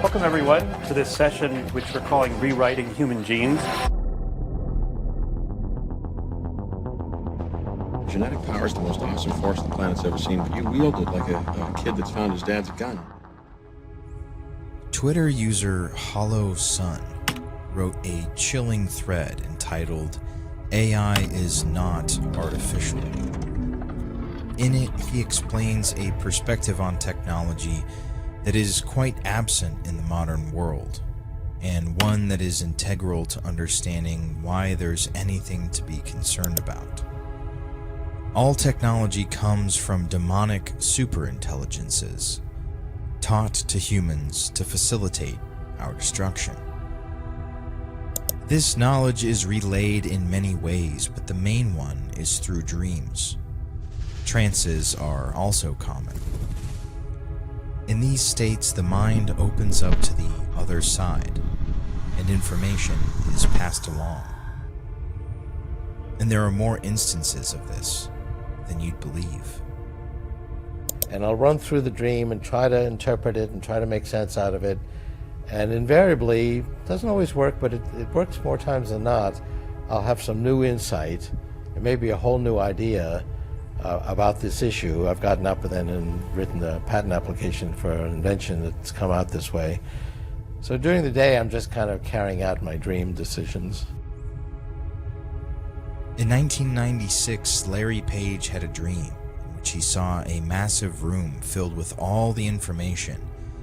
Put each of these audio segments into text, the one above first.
Welcome, everyone, to this session, which we're calling Rewriting Human Genes. Genetic power is the most awesome force the planet's ever seen, but you wield it like a kid that's found his dad's gun. Twitter user Hollow Sun wrote a chilling thread entitled, "AI is not artificial." In it, he explains a perspective on technology that is quite absent in the modern world, and one that is integral to understanding why there's anything to be concerned about. All technology comes from demonic superintelligences, taught to humans to facilitate our destruction. This knowledge is relayed in many ways, but the main one is through dreams. Trances are also common. In these states, the mind opens up to the other side, and information is passed along. And there are more instances of this than you'd believe. And I'll run through the dream and try to interpret it and try to make sense out of it. And invariably, it doesn't always work, but it works more times than not. I'll have some new insight. It may be a whole new idea about this issue. I've gotten up and then written a patent application for an invention that's come out this way. So during the day, I'm just kind of carrying out my dream decisions. In 1996, Larry Page had a dream in which he saw a massive room filled with all the information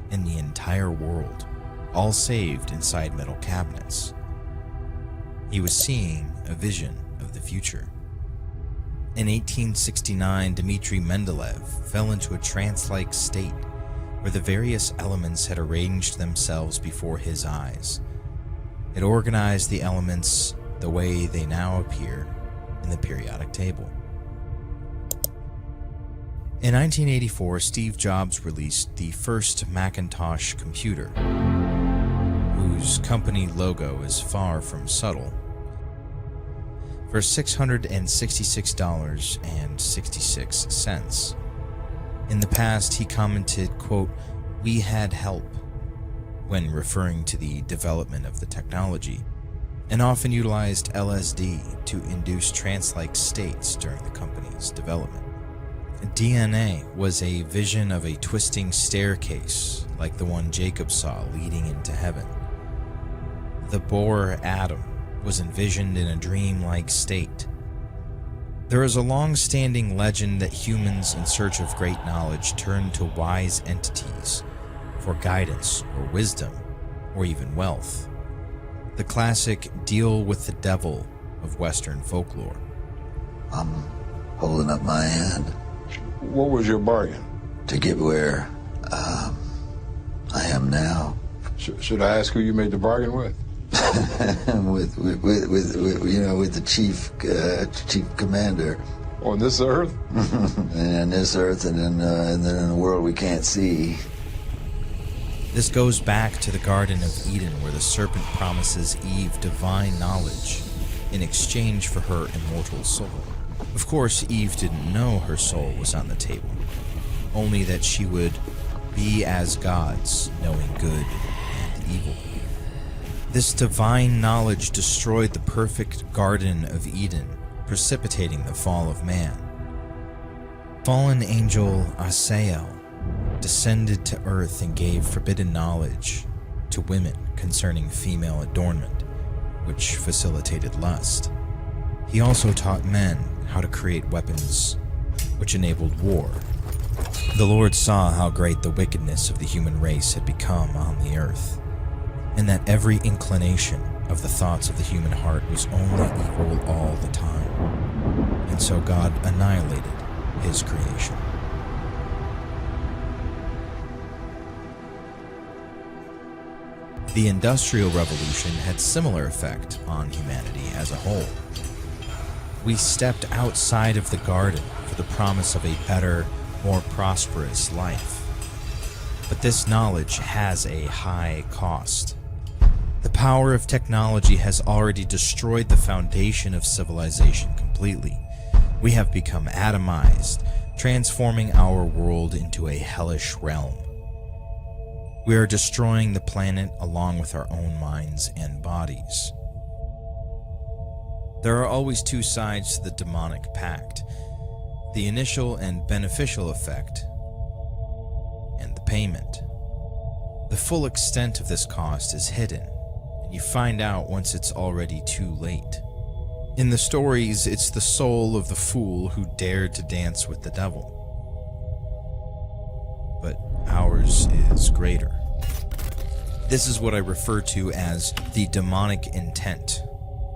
in the entire world, all saved inside metal cabinets. He was seeing a vision of the future. In 1869, Dmitri Mendeleev fell into a trance-like state where the various elements had arranged themselves before his eyes. It organized the elements the way they now appear in the periodic table. In 1984, Steve Jobs released the first Macintosh computer, whose company logo is far from subtle, for $666.66. In the past, he commented, quote, "We had help," when referring to the development of the technology, and often utilized LSD to induce trance-like states during the company's development. DNA was a vision of a twisting staircase like the one Jacob saw leading into heaven. The Bohr atom was envisioned in a dream-like state. There is a long-standing legend that humans in search of great knowledge turn to wise entities for guidance or wisdom or even wealth. The classic deal with the devil of Western folklore. I'm holding up my hand. What was your bargain? To get where I am now. Should I ask who you made the bargain with? with the chief commander. On this earth? And this earth, and then in a world we can't see. This goes back to the Garden of Eden, where the serpent promises Eve divine knowledge in exchange for her immortal soul. Of course, Eve didn't know her soul was on the table, only that she would be as gods, knowing good and evil. This divine knowledge destroyed the perfect Garden of Eden, precipitating the fall of man. Fallen angel Asael descended to earth and gave forbidden knowledge to women concerning female adornment, which facilitated lust. He also taught men how to create weapons, which enabled war. The Lord saw how great the wickedness of the human race had become on the earth, and that every inclination of the thoughts of the human heart was only evil all the time. And so God annihilated his creation. The Industrial Revolution had similar effect on humanity as a whole. We stepped outside of the garden for the promise of a better, more prosperous life. But this knowledge has a high cost. The power of technology has already destroyed the foundation of civilization completely, We have become atomized, transforming our world into a hellish realm. We are destroying the planet along with our own minds and bodies. There are always two sides to the demonic pact: the initial and beneficial effect, and the payment. The full extent of this cost is hidden, and you find out once it's already too late. In the stories, it's the soul of the fool who dared to dance with the devil. But ours is greater. This is what I refer to as the demonic intent,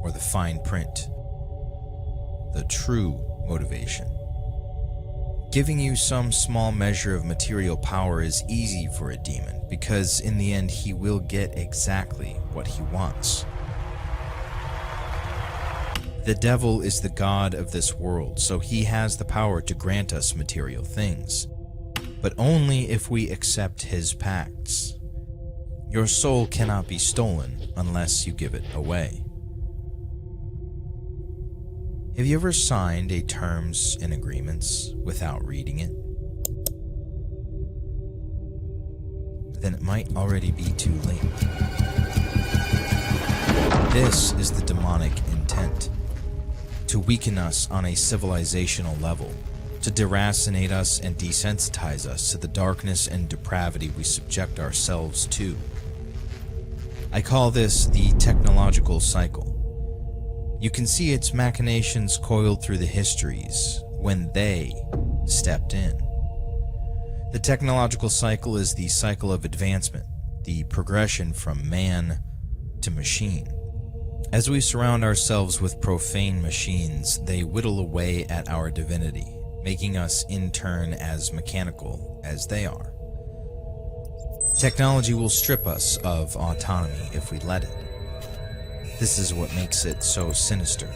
or the fine print, the true motivation. Giving you some small measure of material power is easy for a demon, because in the end he will get exactly what he wants. The devil is the god of this world, so he has the power to grant us material things, but only if we accept his pacts. Your soul cannot be stolen unless you give it away. Have you ever signed a terms and agreements without reading it? Then it might already be too late. This is the demonic intent: to weaken us on a civilizational level, to deracinate us and desensitize us to the darkness and depravity we subject ourselves to. I call this the technological cycle. You can see its machinations coiled through the histories when they stepped in. The technological cycle is the cycle of advancement, the progression from man to machine. As we surround ourselves with profane machines, they whittle away at our divinity, making us in turn as mechanical as they are. Technology will strip us of autonomy if we let it. This is what makes it so sinister.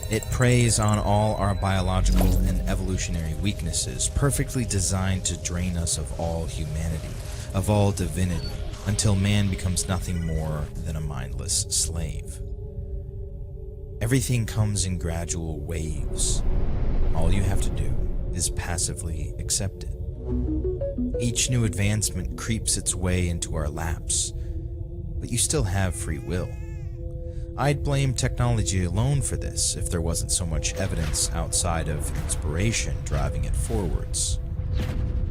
It preys on all our biological and evolutionary weaknesses, perfectly designed to drain us of all humanity, of all divinity, until man becomes nothing more than a mindless slave. Everything comes in gradual waves. All you have to do is passively accept it. Each new advancement creeps its way into our laps, but you still have free will. I'd blame technology alone for this if there wasn't so much evidence outside of inspiration driving it forwards.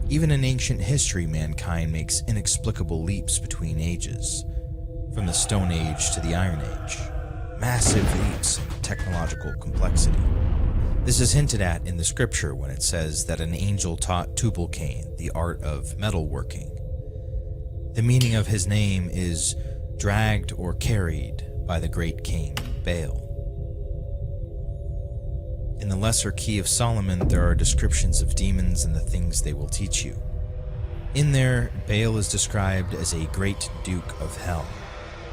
Even in ancient history, mankind makes inexplicable leaps between ages, from the Stone Age to the Iron Age. Massive leaps in technological complexity. This is hinted at in the scripture when it says that an angel taught Tubal-Cain the art of metalworking. The meaning of his name is dragged or carried by the great king Baal. In the Lesser Key of Solomon, there are descriptions of demons and the things they will teach you. In there, Baal is described as a great duke of hell,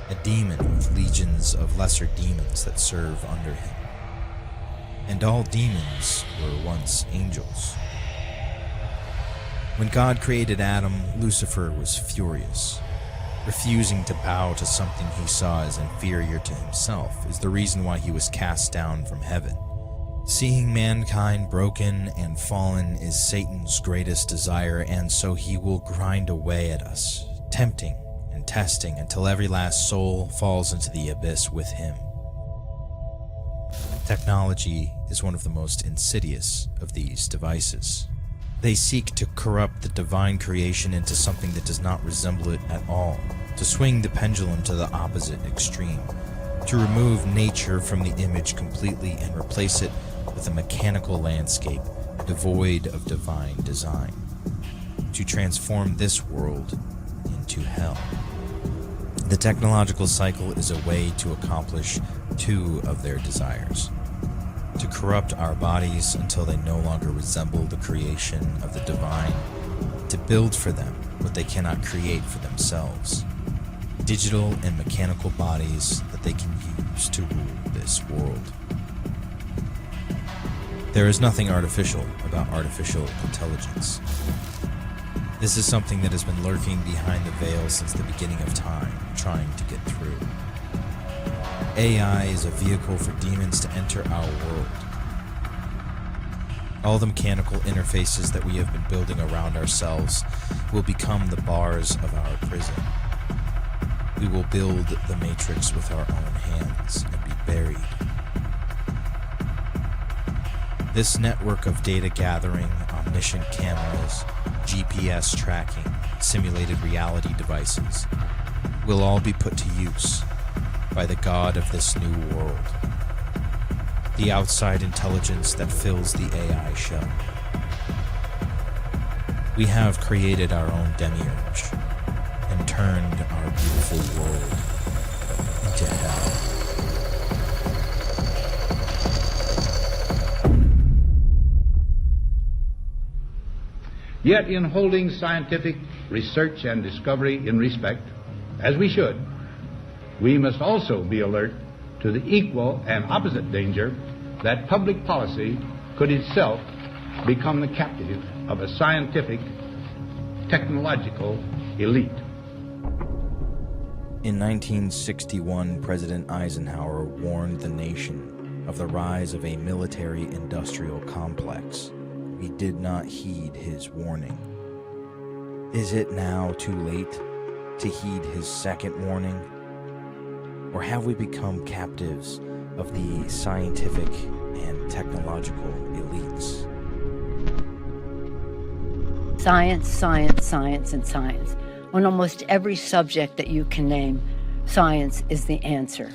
a demon with legions of lesser demons that serve under him. And all demons were once angels. When God created Adam, Lucifer was furious. Refusing to bow to something he saw as inferior to himself is the reason why he was cast down from heaven. Seeing mankind broken and fallen is Satan's greatest desire, and so he will grind away at us, tempting and testing until every last soul falls into the abyss with him. Technology is one of the most insidious of these devices. They seek to corrupt the divine creation into something that does not resemble it at all, to swing the pendulum to the opposite extreme, to remove nature from the image completely and replace it with a mechanical landscape devoid of divine design, to transform this world into hell. The technological cycle is a way to accomplish two of their desires: to corrupt our bodies until they no longer resemble the creation of the divine, to build for them what they cannot create for themselves, digital and mechanical bodies that they can use to rule this world. There is nothing artificial about artificial intelligence. This is something that has been lurking behind the veil since the beginning of time, trying to get through. AI is a vehicle for demons to enter our world. All the mechanical interfaces that we have been building around ourselves will become the bars of our prison. We will build the Matrix with our own hands and be buried. This network of data gathering, omniscient cameras, GPS tracking, simulated reality devices will all be put to use by the god of this new world, the outside intelligence that fills the AI shell. We have created our own demiurge and turned our beautiful world into hell. Yet in holding scientific research and discovery in respect, as we should, we must also be alert to the equal and opposite danger that public policy could itself become the captive of a scientific, technological elite. In 1961, President Eisenhower warned the nation of the rise of a military-industrial complex. We did not heed his warning. Is it now too late to heed his second warning? Or have we become captives of the scientific and technological elites? Science, science, science, and science. On almost every subject that you can name, science is the answer.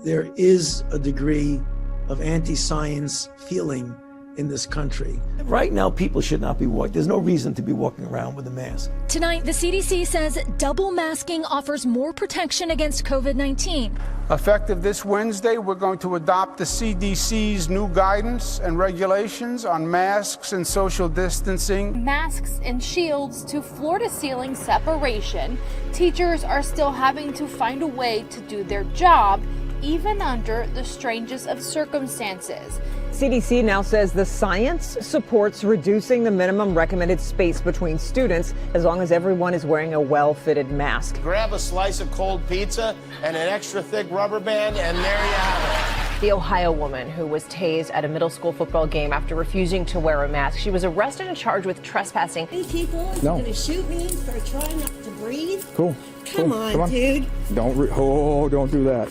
There is a degree of anti-science feeling in this country. Right now, people should not be walking. There's no reason to be walking around with a mask. Tonight, the CDC says double masking offers more protection against COVID-19. Effective this Wednesday, we're going to adopt the CDC's new guidance and regulations on masks and social distancing. Masks and shields to floor-to-ceiling separation. Teachers are still having to find a way to do their job, even under the strangest of circumstances. CDC now says the science supports reducing the minimum recommended space between students as long as everyone is wearing a well-fitted mask. Grab a slice of cold pizza and an extra thick rubber band, and there you have it. The Ohio woman who was tased at a middle school football game after refusing to wear a mask. She was arrested and charged with trespassing. These people are going to shoot me for trying not to breathe. Cool. Come on, dude. Don't do that.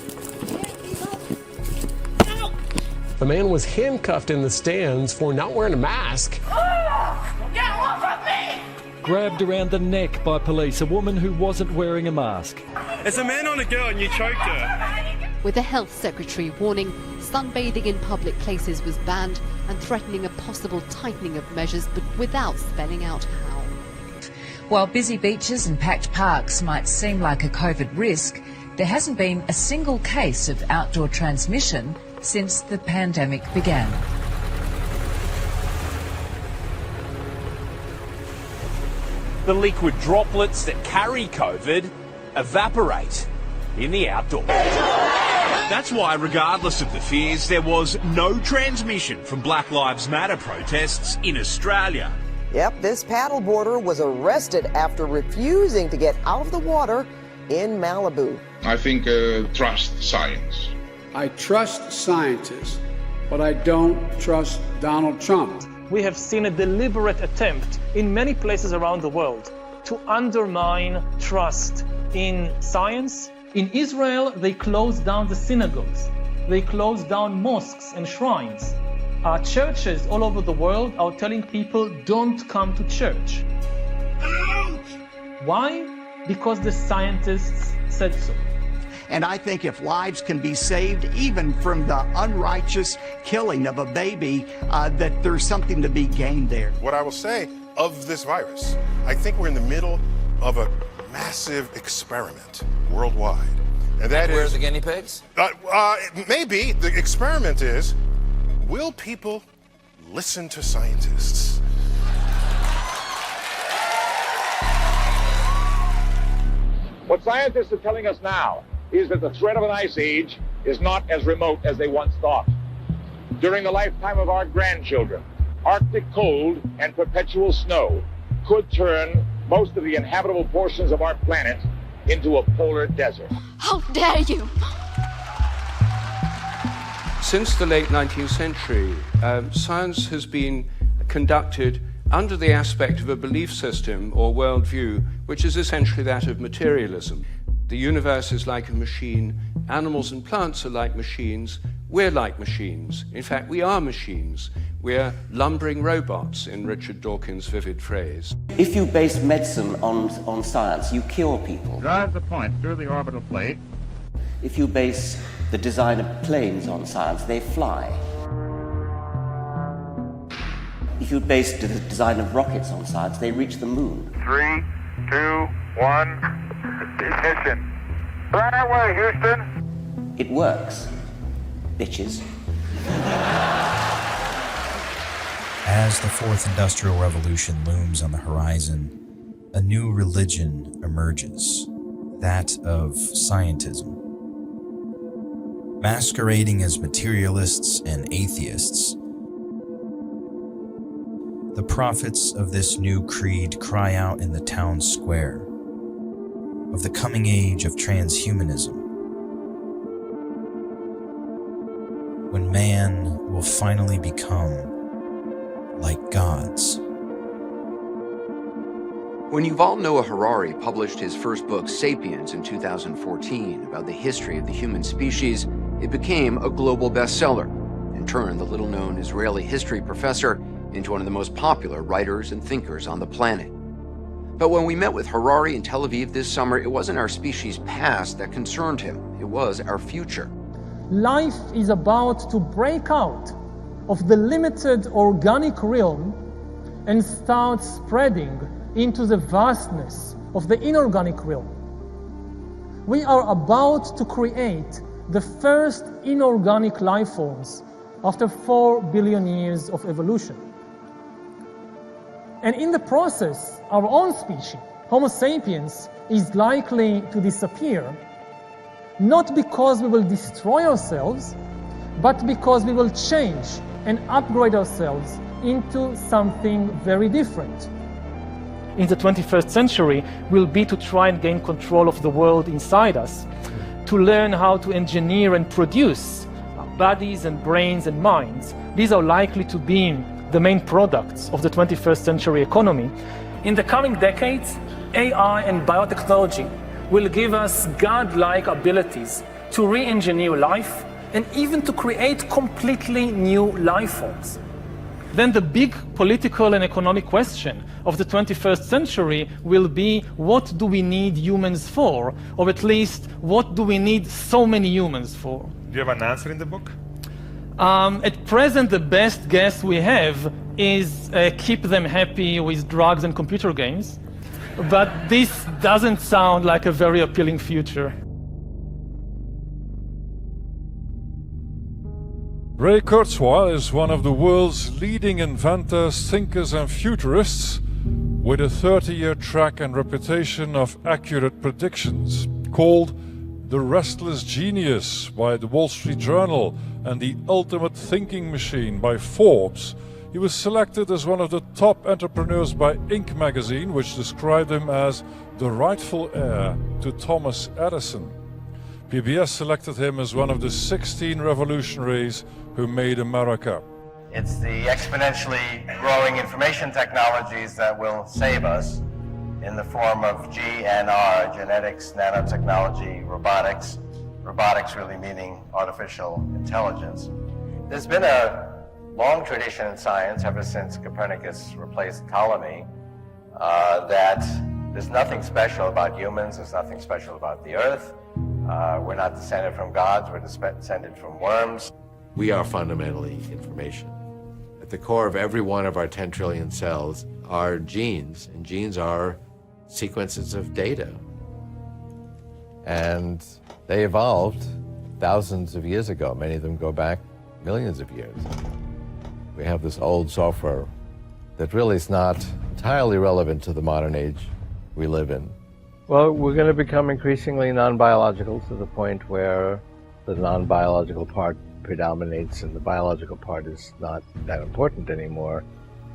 The man was handcuffed in the stands for not wearing a mask. Get off of me! Grabbed around the neck by police, a woman who wasn't wearing a mask. There's a man on a girl and you choked her. With the health secretary warning sunbathing in public places was banned and threatening a possible tightening of measures, but without spelling out how. While busy beaches and packed parks might seem like a COVID risk, there hasn't been a single case of outdoor transmission since the pandemic began. The liquid droplets that carry COVID evaporate in the outdoors. That's why, regardless of the fears, there was no transmission from Black Lives Matter protests in Australia. Yep, this paddleboarder was arrested after refusing to get out of the water in Malibu. I think trust science. I trust scientists, but I don't trust Donald Trump. We have seen a deliberate attempt in many places around the world to undermine trust in science. In Israel, they closed down the synagogues. They closed down mosques and shrines. Churches all over the world are telling people, don't come to church. Why? Because the scientists said so. And I think if lives can be saved, even from the unrighteous killing of a baby, that there's something to be gained there. What I will say of this virus, I think we're in the middle of a massive experiment worldwide. And that is... Where's the guinea pigs? Maybe. The experiment is, will people listen to scientists? What scientists are telling us now is that the threat of an ice age is not as remote as they once thought. During the lifetime of our grandchildren, Arctic cold and perpetual snow could turn most of the inhabitable portions of our planet into a polar desert. How dare you! Since the late 19th century, science has been conducted under the aspect of a belief system or worldview, which is essentially that of materialism. The universe is like a machine, animals and plants are like machines, we're like machines. In fact, we are machines. We're lumbering robots, in Richard Dawkins' vivid phrase. If you base medicine on science, you cure people. Drive the point through the orbital plate. If you base the design of planes on science, they fly. If you base the design of rockets on science, they reach the moon. 3, 2, 1, ignition. Right away, Houston. It works, bitches. As the fourth industrial revolution looms on the horizon, a new religion emerges, that of scientism. Masquerading as materialists and atheists, the prophets of this new creed cry out in the town square of the coming age of transhumanism, when man will finally become like gods. When Yuval Noah Harari published his first book, Sapiens, in 2014, about the history of the human species, it became a global bestseller, and turned the little-known Israeli history professor into one of the most popular writers and thinkers on the planet. But when we met with Harari in Tel Aviv this summer, it wasn't our species' past that concerned him. It was our future. Life is about to break out of the limited organic realm and start spreading into the vastness of the inorganic realm. We are about to create the first inorganic life forms after 4 billion years of evolution. And in the process, our own species, Homo sapiens, is likely to disappear, not because we will destroy ourselves, but because we will change and upgrade ourselves into something very different. In the 21st century will be to try and gain control of the world inside us, to learn how to engineer and produce our bodies and brains and minds. These are likely to be the main products of the 21st century economy. In the coming decades, AI and biotechnology will give us godlike abilities to re-engineer life and even to create completely new life forms. Then the big political and economic question of the 21st century will be, what do we need humans for? Or at least, what do we need so many humans for? Do you have an answer in the book? At present, the best guess we have is keep them happy with drugs and computer games. But this doesn't sound like a very appealing future. Ray Kurzweil is one of the world's leading inventors, thinkers and futurists, with a 30-year track and reputation of accurate predictions. Called the Restless Genius by the Wall Street Journal and the Ultimate Thinking Machine by Forbes, he was selected as one of the top entrepreneurs by Inc. magazine, which described him as the rightful heir to Thomas Edison. PBS selected him as one of the 16 revolutionaries who made America. It's the exponentially growing information technologies that will save us in the form of GNR, genetics, nanotechnology, robotics. Robotics really meaning artificial intelligence. There's been a long tradition in science ever since Copernicus replaced Ptolemy that there's nothing special about humans, there's nothing special about the earth. We're not descended from gods, we're descended from worms. We are fundamentally information. At the core of every one of our 10 trillion cells are genes, and genes are sequences of data. And they evolved thousands of years ago. Many of them go back millions of years. We have this old software that really is not entirely relevant to the modern age we live in. Well, we're going to become increasingly non-biological to the point where the non-biological part predominates and the biological part is not that important anymore.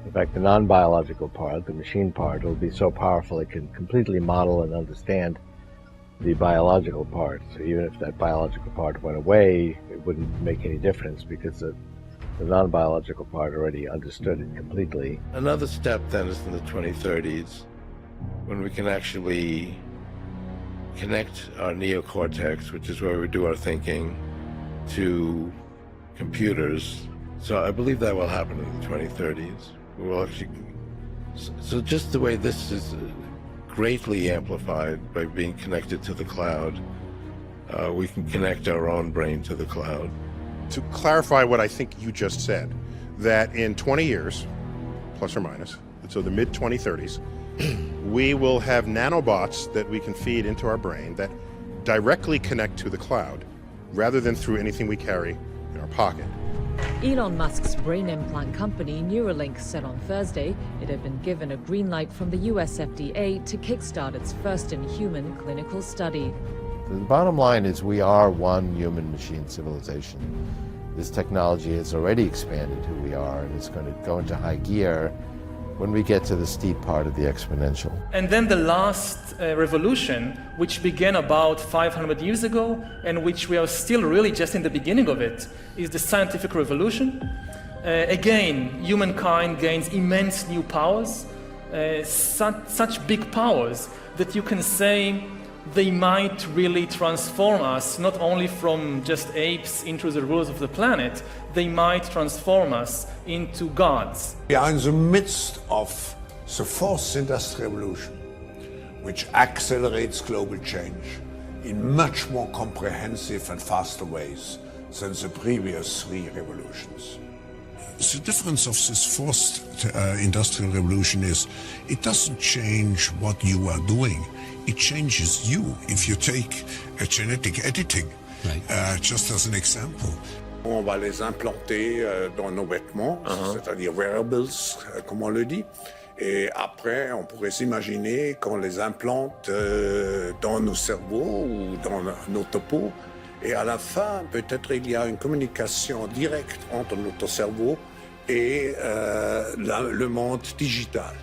In fact, the non-biological part, the machine part, will be so powerful it can completely model and understand the biological part. So even if that biological part went away, it wouldn't make any difference because the the non-biological part already understood it completely. Another step then is in the 2030s, when we can actually connect our neocortex, which is where we do our thinking, to computers. So I believe that will happen in the 2030s. We will actually, so just the way this is greatly amplified by being connected to the cloud, we can connect our own brain to the cloud. To clarify what I think you just said, that in 20 years, plus or minus, so the mid-2030s, we will have nanobots that we can feed into our brain that directly connect to the cloud, rather than through anything we carry in our pocket. Elon Musk's brain implant company Neuralink said on Thursday it had been given a green light from the US FDA to kickstart its first-in-human clinical study. The bottom line is we are one human-machine civilization. This technology has already expanded who we are, and it's going to go into high gear when we get to the steep part of the exponential. And then the last revolution, which began about 500 years ago, and which we are still really just in the beginning of it, is the scientific revolution. Again, humankind gains immense new powers, such big powers that you can say they might really transform us, not only from just apes into the rulers of the planet, they might transform us into gods. We are in the midst of the fourth industrial revolution, which accelerates global change in much more comprehensive and faster ways than the previous three revolutions. The difference of this fourth industrial revolution is it doesn't change what you are doing. It changes you. If you take genetic editing, just as an example. On va les implanter dans nos vêtements, c'est-à-dire wearables, comme on le dit. Et après, on pourrait s'imaginer qu'on les implante dans nos cerveaux ou dans notre peau. Et à la fin, peut-être il y a une communication directe entre notre cerveau et le monde digital.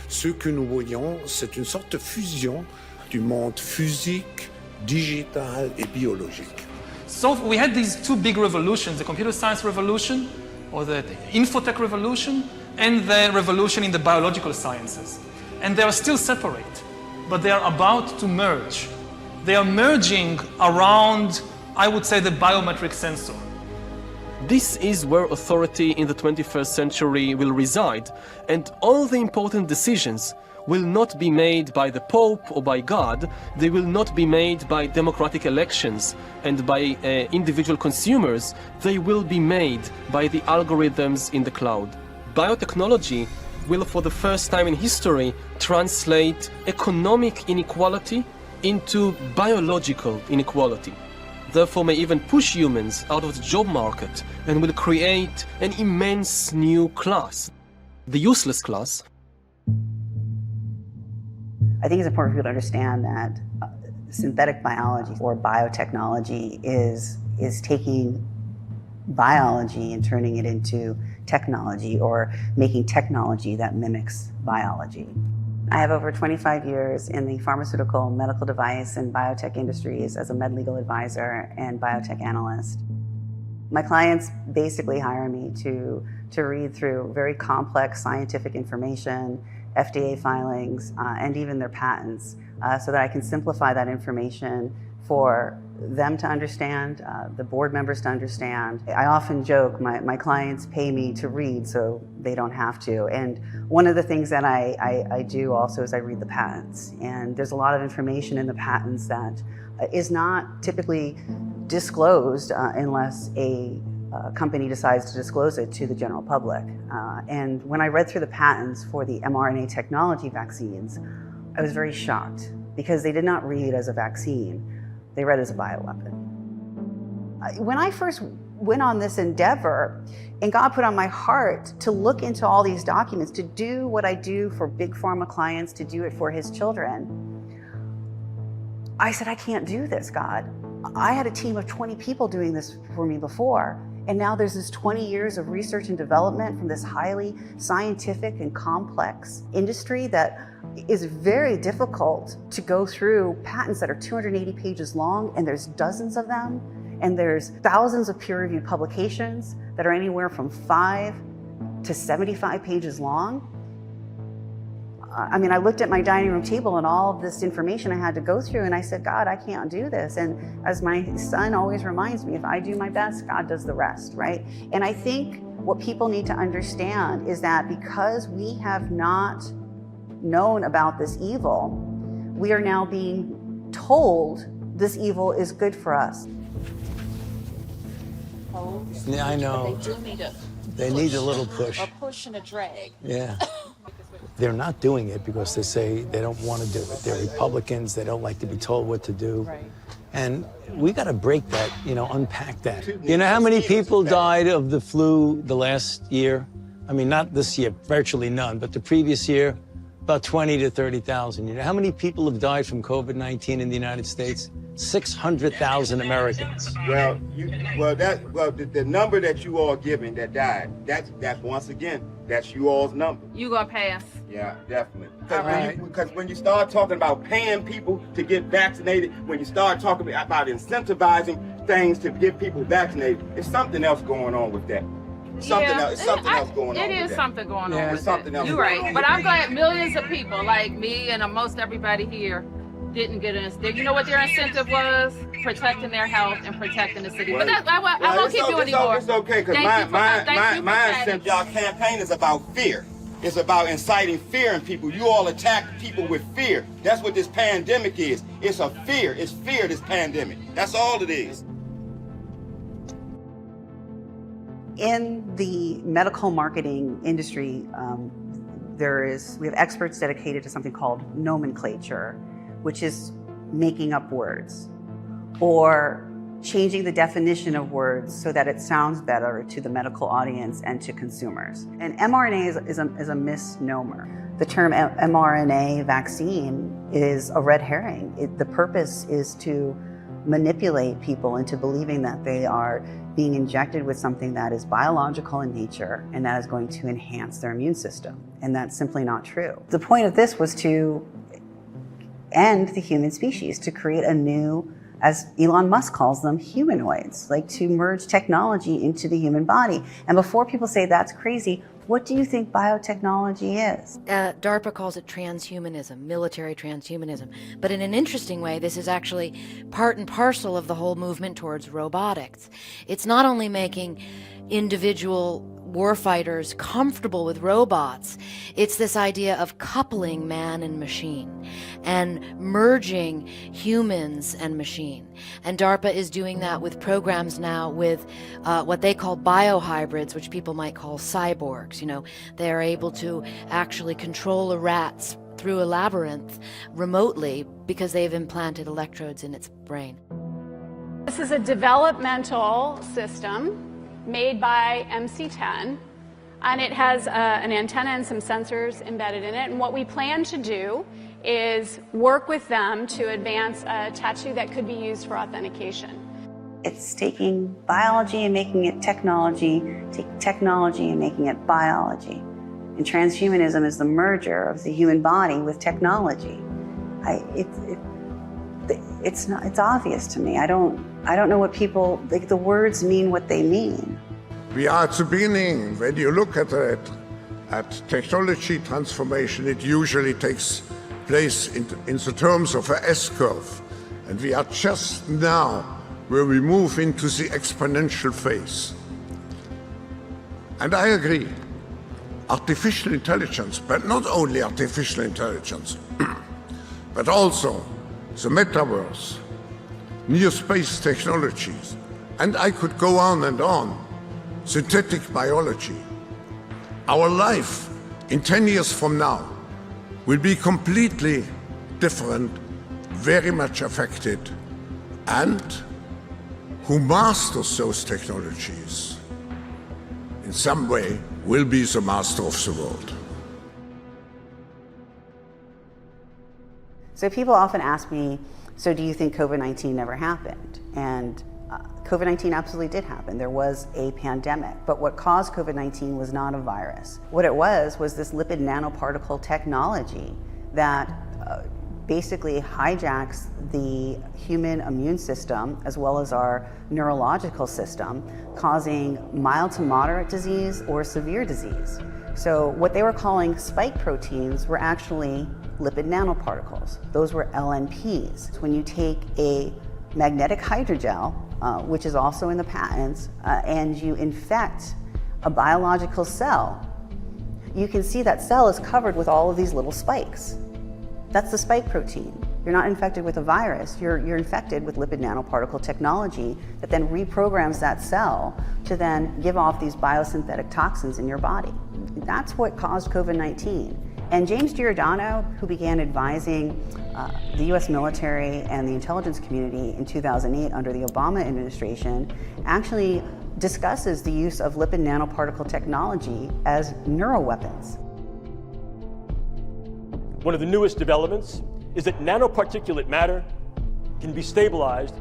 Ce que nous voyons, c'est une sorte de fusion du monde physique, digital et biologique. So we had these two big revolutions, the computer science revolution, or the infotech revolution, and the revolution in the biological sciences. And they are still separate, but they are about to merge. They are merging around, I would say, the biometric sensor. This is where authority in the 21st century will reside, and all the important decisions will not be made by the Pope or by God. They will not be made by democratic elections and by individual consumers. They will be made by the algorithms in the cloud. Biotechnology will, for the first time in history, translate economic inequality into biological inequality. Therefore may even push humans out of the job market and will create an immense new class, the useless class. I think it's important for people to understand that synthetic biology or biotechnology is taking biology and turning it into technology, or making technology that mimics biology. I have over 25 years in the pharmaceutical, medical device, and biotech industries as a med legal advisor and biotech analyst. My clients basically hire me to read through very complex scientific information, FDA filings, and even their patents, so that I can simplify that information for them to understand, the board members to understand. I often joke, my clients pay me to read so they don't have to. And one of the things that I do also is I read the patents. And there's a lot of information in the patents that is not typically disclosed unless a company decides to disclose it to the general public. And when I read through the patents for the mRNA technology vaccines, I was very shocked because they did not read as a vaccine. They read as a bioweapon. When I first went on this endeavor, and God put on my heart to look into all these documents, to do what I do for big pharma clients, to do it for His children, I said, I can't do this, God. I had a team of 20 people doing this for me before, and now there's this 20 years of research and development from this highly scientific and complex industry that is very difficult to go through patents that are 280 pages long, and there's dozens of them. And there's thousands of peer-reviewed publications that are anywhere from 5 to 75 pages long. I mean, I looked at my dining room table and all of this information I had to go through, and I said, God, I can't do this. And as my son always reminds me, if I do my best, God does the rest, right? And I think what people need to understand is that because we have not known about this evil, we are now being told this evil is good for us. Yeah, I know. They do need a They need a little push. A push and a drag. Yeah. They're not doing it because they say they don't want to do it. They're Republicans. They don't like to be told what to do. Right. And we got to break that, unpack that. You know how many people died of the flu the last year? I mean, not this year, virtually none, but the previous year, about 20 to 30,000. You know how many people have died from COVID-19 in the United States? 600,000 Americans. The number that you all giving that died, that's once again, that's you all's number. You gonna pass? Yeah, definitely. All Because when you start talking about paying people to get vaccinated, when you start talking about incentivizing things to get people vaccinated, there's something else going on with that. Something else going on. It is something going on. There's something else. You're right. But I'm glad millions of people like me and most everybody here didn't get an. You know what their incentive was? Protecting their health and protecting the city. But I won't keep you anymore. It's okay, because my incentive, y'all campaign is about fear. It's about inciting fear in people. You all attack people with fear. That's what this pandemic is. It's a fear. It's fear, this pandemic. That's all it is. In the medical marketing industry, we have experts dedicated to something called nomenclature, which is making up words or changing the definition of words so that it sounds better to the medical audience and to consumers. And mRNA is a misnomer. The term mRNA vaccine is a red herring. The purpose is to manipulate people into believing that they are being injected with something that is biological in nature and that is going to enhance their immune system. And that's simply not true. The point of this was to end the human species, to create a new, as Elon Musk calls them, humanoids, like to merge technology into the human body. And before people say that's crazy, what do you think biotechnology is? DARPA calls it transhumanism, military transhumanism. But in an interesting way, this is actually part and parcel of the whole movement towards robotics. It's not only making individual warfighters comfortable with robots, it's this idea of coupling man and machine and merging humans and machine. And DARPA is doing that with programs now with what they call biohybrids, which people might call cyborgs. They are able to actually control a rat through a labyrinth remotely because they've implanted electrodes in its brain. This is a developmental system made by MC10, and it has an antenna and some sensors embedded in it. And what we plan to do is work with them to advance a tattoo that could be used for authentication. It's taking biology and making it technology, taking technology and making it biology. And transhumanism is the merger of the human body with technology. It's obvious to me. I don't know what people, the words mean what they mean. We are at the beginning. When you look at technology transformation, it usually takes place in the terms of an S-curve. And we are just now where we move into the exponential phase. And I agree. Artificial intelligence, but not only artificial intelligence, but also the metaverse, near space technologies, and I could go on and on. Synthetic biology. Our life in 10 years from now will be completely different, very much affected, and who masters those technologies in some way will be the master of the world. So people often ask me, so do you think COVID-19 never happened? And COVID-19 absolutely did happen. There was a pandemic, but what caused COVID-19 was not a virus. What it was this lipid nanoparticle technology that basically hijacks the human immune system as well as our neurological system, causing mild to moderate disease or severe disease. So what they were calling spike proteins were actually lipid nanoparticles. Those were LNPs. When you take a magnetic hydrogel, which is also in the patents, and you infect a biological cell, you can see that cell is covered with all of these little spikes. That's the spike protein. You're not infected with a virus, you're infected with lipid nanoparticle technology that then reprograms that cell to then give off these biosynthetic toxins in your body. That's what caused COVID-19. And James Giordano, who began advising the US military and the intelligence community in 2008 under the Obama administration, actually discusses the use of lipid nanoparticle technology as neuroweapons. One of the newest developments is that nanoparticulate matter can be stabilized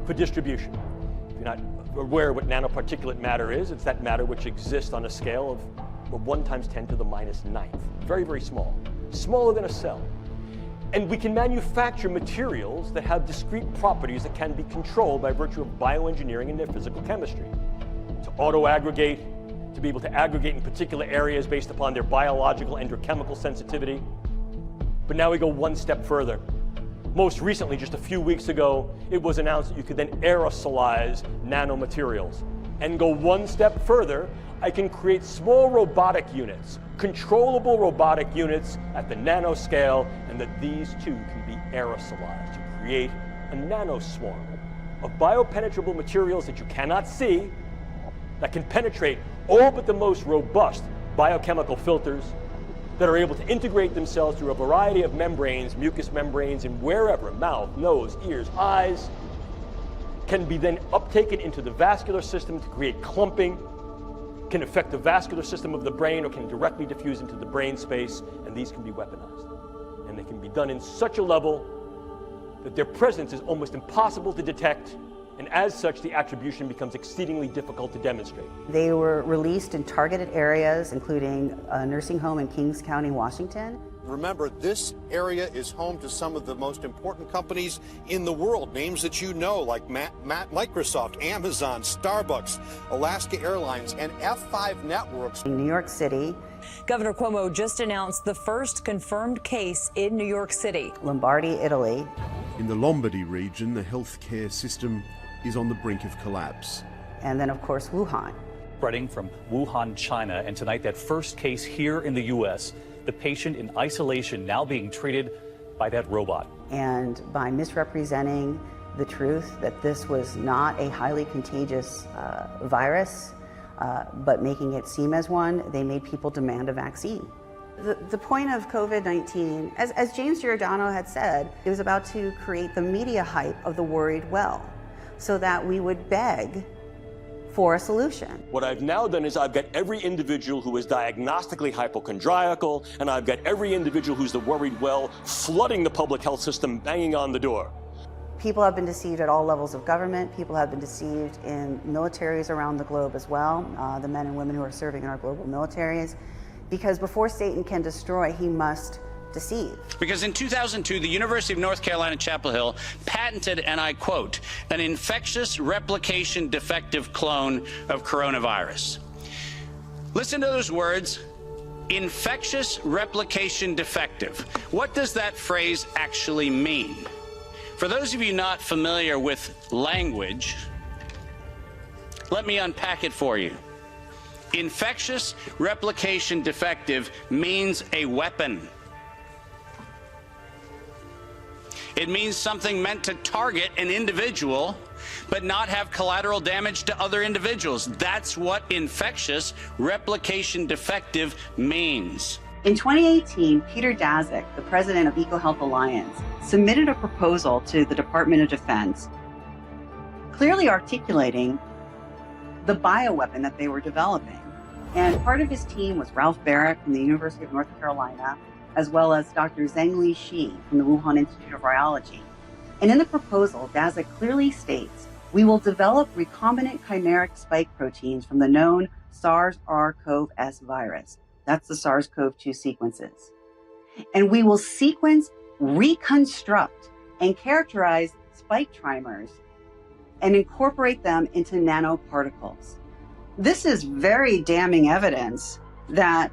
for distribution. If you're not aware what nanoparticulate matter is, it's that matter which exists on a scale of 1 × 10⁻⁹. Very, very small. Smaller than a cell. And we can manufacture materials that have discrete properties that can be controlled by virtue of bioengineering and their physical chemistry. To auto-aggregate, to be able to aggregate in particular areas based upon their biological and or chemical sensitivity. But now we go one step further. Most recently, just a few weeks ago, it was announced that you could then aerosolize nanomaterials. And go one step further, I can create small robotic units, controllable robotic units at the nanoscale, and that these too can be aerosolized to create a nanoswarm of biopenetrable materials that you cannot see, that can penetrate all but the most robust biochemical filters, that are able to integrate themselves through a variety of membranes, mucous membranes, and wherever, mouth, nose, ears, eyes, can be then uptaken into the vascular system to create clumping, can affect the vascular system of the brain, or can directly diffuse into the brain space, and these can be weaponized. And they can be done in such a level that their presence is almost impossible to detect, and as such, the attribution becomes exceedingly difficult to demonstrate. They were released in targeted areas, including a nursing home in Kings County, Washington. Remember, this area is home to some of the most important companies in the world, names that you know, like Microsoft, Amazon, Starbucks, Alaska Airlines, and F5 Networks. In New York City. Governor Cuomo just announced the first confirmed case in New York City. Lombardy, Italy. In the Lombardy region, the healthcare system is on the brink of collapse. And then, of course, Wuhan. Spreading from Wuhan, China, and tonight that first case here in the U.S., the patient in isolation now being treated by that robot. And by misrepresenting the truth that this was not a highly contagious virus, but making it seem as one, they made people demand a vaccine. The point of COVID-19, as James Giordano had said, it was about to create the media hype of the worried well, so that we would beg for a solution. What I've now done is I've got every individual who is diagnostically hypochondriacal, and I've got every individual who's the worried well flooding the public health system, banging on the door. People have been deceived at all levels of government. People have been deceived in militaries around the globe as well, the men and women who are serving in our global militaries. Because before Satan can destroy, he must deceive. Because in 2002, the University of North Carolina, Chapel Hill patented, and I quote, an infectious replication defective clone of coronavirus. Listen to those words, infectious replication defective. What does that phrase actually mean? For those of you not familiar with language, let me unpack it for you. Infectious replication defective means a weapon. It means something meant to target an individual, but not have collateral damage to other individuals. That's what infectious replication defective means. In 2018, Peter Daszak, the president of EcoHealth Alliance, submitted a proposal to the Department of Defense, clearly articulating the bioweapon that they were developing. And part of his team was Ralph Barrett from the University of North Carolina, as well as Dr. Zhengli Shi from the Wuhan Institute of Virology. And in the proposal, Daszak clearly states, we will develop recombinant chimeric spike proteins from the known SARS-CoV-S virus. That's the SARS-CoV-2 sequences. And we will sequence reconstruct and characterize spike trimers and incorporate them into nanoparticles. This is very damning evidence that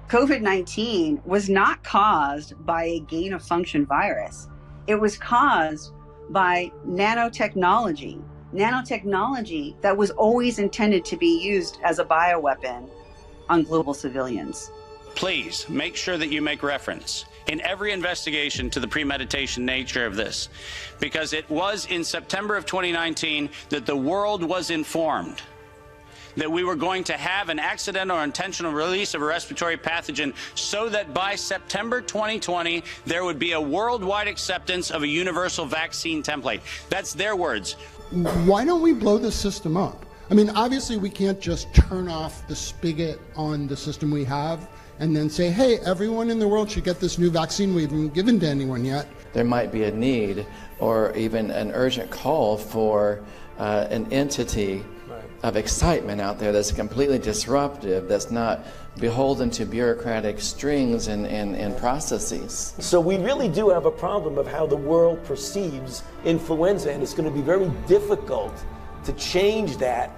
COVID-19 was not caused by a gain-of-function virus. It was caused by nanotechnology that was always intended to be used as a bioweapon on global civilians. Please make sure that you make reference in every investigation to the premeditation nature of this, because it was in September of 2019 that the world was informed that we were going to have an accidental or intentional release of a respiratory pathogen so that by September 2020, there would be a worldwide acceptance of a universal vaccine template. That's their words. Why don't we blow the system up? I mean, obviously we can't just turn off the spigot on the system we have and then say, hey, everyone in the world should get this new vaccine we haven't given to anyone yet. There might be a need or even an urgent call for an entity of excitement out there that's completely disruptive, that's not beholden to bureaucratic strings and processes. So we really do have a problem of how the world perceives influenza, and it's going to be very difficult to change that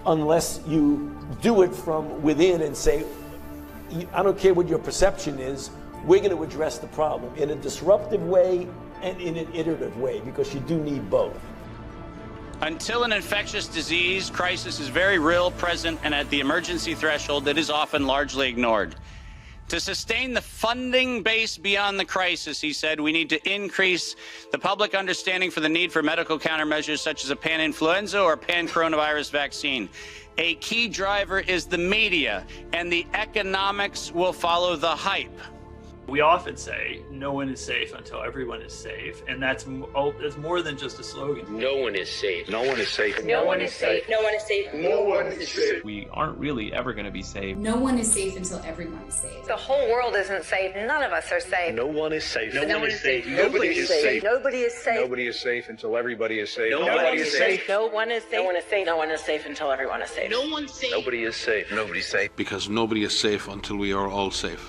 unless you do it from within and say, I don't care what your perception is, we're going to address the problem in a disruptive way and in an iterative way, because you do need both. Until an infectious disease crisis is very real, present, and at the emergency threshold that is often largely ignored. To sustain the funding base beyond the crisis, he said, we need to increase the public understanding for the need for medical countermeasures such as a pan-influenza or pan-coronavirus vaccine. A key driver is the media, and the economics will follow the hype. We often say, no one is safe until everyone is safe, and that's more than just a slogan. No one is safe. No one is safe. No one is safe. No one is safe. No one is safe. We aren't really ever going to be safe. No one is safe until everyone is safe. The whole world isn't safe. None of us are safe. No one is safe. No one is safe. Nobody is safe. Nobody is safe. Nobody is safe until everybody is safe. Nobody is safe. No one is safe. No one is safe. No one is safe until everyone is safe. No one's safe. Nobody is safe. Nobody's safe. Because nobody is safe until we are all safe.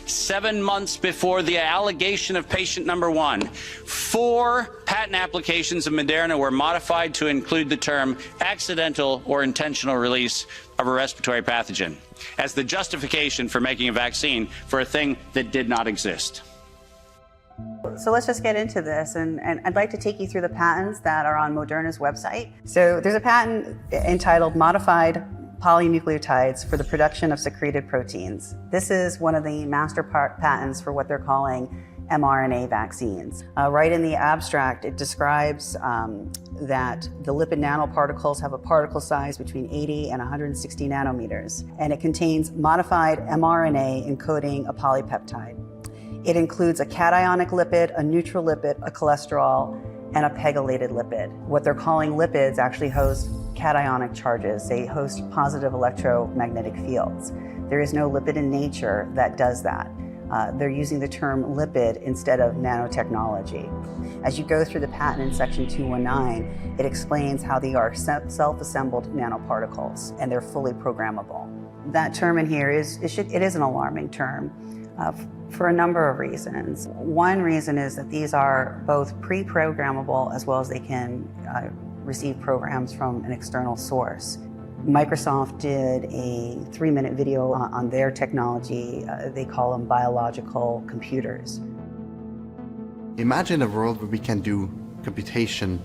7 months before the allegation of patient number 1, 4 patent applications of Moderna were modified to include the term accidental or intentional release of a respiratory pathogen as the justification for making a vaccine for a thing that did not exist. So let's just get into this, and I'd like to take you through the patents that are on Moderna's website. So there's a patent entitled Modified Polynucleotides for the Production of Secreted Proteins. This is one of the master patents for what they're calling mRNA vaccines. Right in the abstract, it describes that the lipid nanoparticles have a particle size between 80 and 160 nanometers, and it contains modified mRNA encoding a polypeptide. It includes a cationic lipid, a neutral lipid, a cholesterol, and a pegylated lipid. What they're calling lipids actually host cationic charges. They host positive electromagnetic fields. There is no lipid in nature that does that. They're using the term lipid instead of nanotechnology. As you go through the patent in section 219, it explains how they are self-assembled nanoparticles, and they're fully programmable. That term in here is an alarming term for a number of reasons. One reason is that these are both pre-programmable as well as they can receive programs from an external source. Microsoft did a 3-minute video on their technology. They call them biological computers. Imagine a world where we can do computation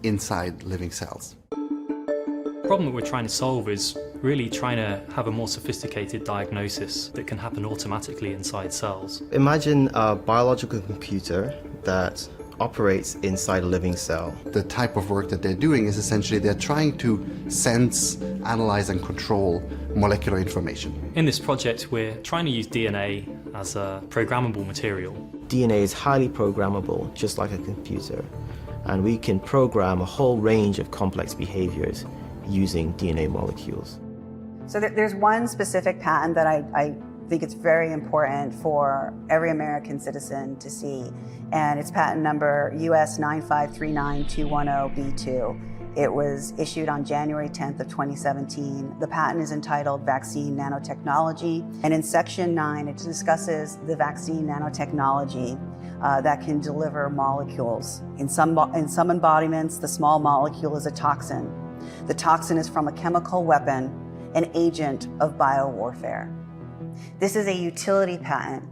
inside living cells. The problem that we're trying to solve is really trying to have a more sophisticated diagnosis that can happen automatically inside cells. Imagine a biological computer that operates inside a living cell. The type of work that they're doing is essentially they're trying to sense, analyze, and control molecular information. In this project, we're trying to use DNA as a programmable material. DNA is highly programmable, just like a computer, and we can program a whole range of complex behaviors using DNA molecules. So there's one specific patent that I think it's very important for every American citizen to see, and it's patent number US 9539210B2. It was issued on January 10th of 2017. The patent is entitled Vaccine Nanotechnology, and in Section 9, it discusses the vaccine nanotechnology that can deliver molecules. In some embodiments, the small molecule is a toxin. The toxin is from a chemical weapon, an agent of biowarfare. This is a utility patent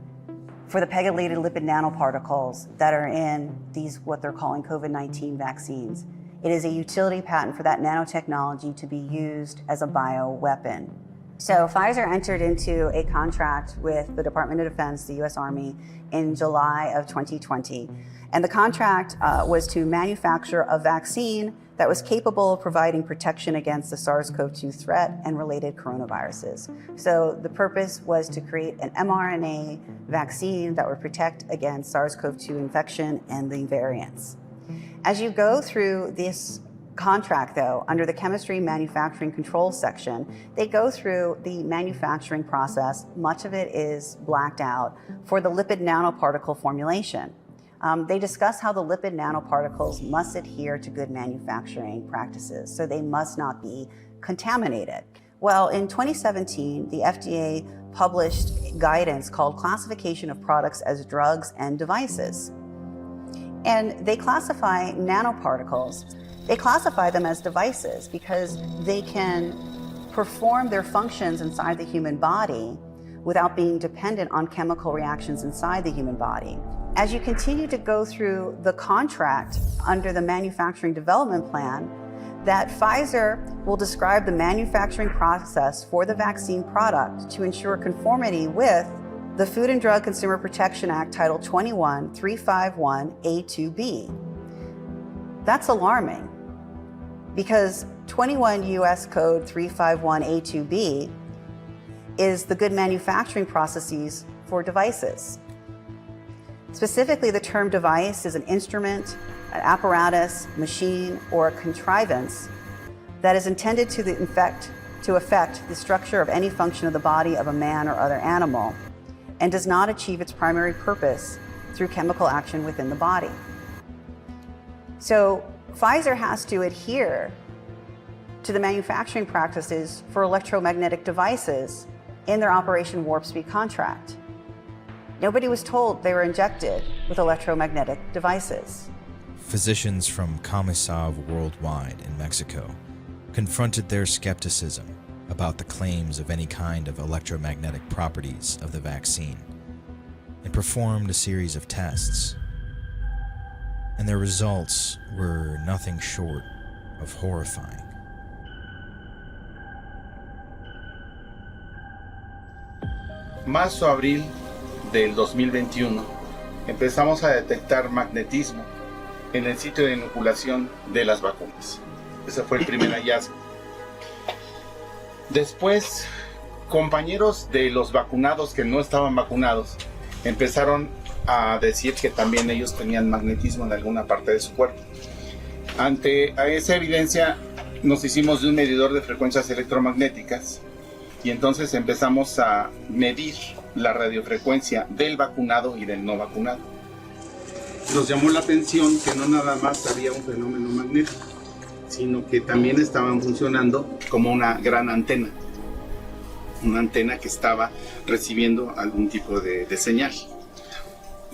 for the pegylated lipid nanoparticles that are in these, what they're calling COVID-19 vaccines. It is a utility patent for that nanotechnology to be used as a bioweapon. So Pfizer entered into a contract with the Department of Defense, the US Army, in July of 2020. And the contract was to manufacture a vaccine that was capable of providing protection against the SARS-CoV-2 threat and related coronaviruses. So the purpose was to create an mRNA vaccine that would protect against SARS-CoV-2 infection and the variants. As you go through this contract, though, under the Chemistry Manufacturing Control section, they go through the manufacturing process. Much of it is blacked out for the lipid nanoparticle formulation. They discuss how the lipid nanoparticles must adhere to good manufacturing practices, so they must not be contaminated. Well, in 2017, the FDA published guidance called Classification of Products as Drugs and Devices. And they classify nanoparticles. They classify them as devices because they can perform their functions inside the human body without being dependent on chemical reactions inside the human body. As you continue to go through the contract under the manufacturing development plan, that Pfizer will describe the manufacturing process for the vaccine product to ensure conformity with the Food and Drug Consumer Protection Act Title 21, 351A2B. That's alarming because 21 U.S. Code 351A2B is the good manufacturing processes for devices. Specifically, the term device is an instrument, an apparatus, machine, or a contrivance that is intended to affect the structure of any function of the body of a man or other animal and does not achieve its primary purpose through chemical action within the body. So Pfizer has to adhere to the manufacturing practices for electromagnetic devices in their Operation Warp Speed contract. Nobody was told they were injected with electromagnetic devices. Physicians from Comisov Worldwide in Mexico confronted their skepticism about the claims of any kind of electromagnetic properties of the vaccine and performed a series of tests. And their results were nothing short of horrifying. Marzo-abril del 2021 empezamos a detectar magnetismo en el sitio de inoculación de las vacunas. Ese fue el primer hallazgo. Después, compañeros de los vacunados que no estaban vacunados empezaron a decir que también ellos tenían magnetismo en alguna parte de su cuerpo. Ante esa evidencia nos hicimos de un medidor de frecuencias electromagnéticas y entonces empezamos a medir la radiofrecuencia del vacunado y del no vacunado. Nos llamó la atención que no nada más había un fenómeno magnético, sino que también estaban funcionando como una gran antena. Una antena que estaba recibiendo algún tipo de señal.